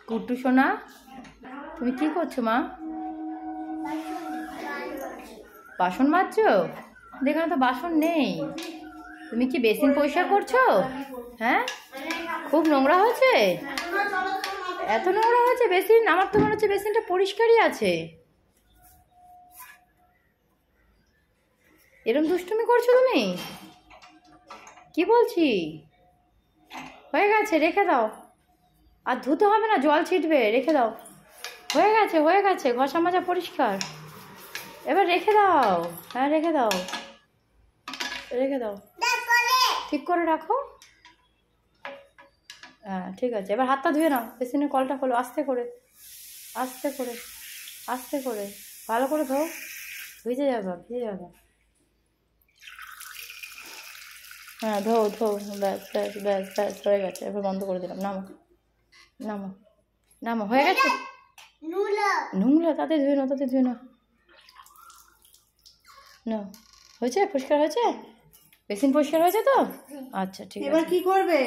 কুট্টু সোনা, তুমি কি করছো মা? বাসন মাজছো? এখানে তো বাসন নেই। তুমি কি বেসিন পরিষ্কার করছো? হ্যাঁ, খুব নোংরা হয়েছে। এত নোংরা হয়েছে বেসিন? আমার তো মনে হচ্ছে বেসিনটা পরিষ্কারই আছে। এরকম দুষ্টুমি করছো তুমি? কি বলছি? হয়ে গেছে, রেখে দাও। আর ধুতে হবে না, জল ছিটবে, রেখে দাও। হয়ে গেছে, হয়ে গেছে, ঘষা মাজা পরিষ্কার। এবার রেখে দাও। হ্যাঁ, রেখে দাও, রেখে দাও, ঠিক করে রাখো। হ্যাঁ, ঠিক আছে। এবার হাতটা ধুয়ে নাও, বেসিনের কলটা খোলো, আস্তে করে, আস্তে করে, আস্তে করে, ভালো করে ধো। ভিজে যাবে, ভিজে যাবে। হ্যাঁ, ধো ধো, ব্যাস ব্যাস ব্যাস ব্যাস, হয়ে গেছে। এবার বন্ধ করে দিলাম। নামো, নামো, নামো, হয়ে গেছে। নোংরা, তাতে ধুয়ে নাও, তাতে ধুয়ে নাও। না, হয়েছে? পরিষ্কার হয়েছে? বেসিন পরিষ্কার হয়েছে তো? আচ্ছা, ঠিক আছে। এবার কি করবে?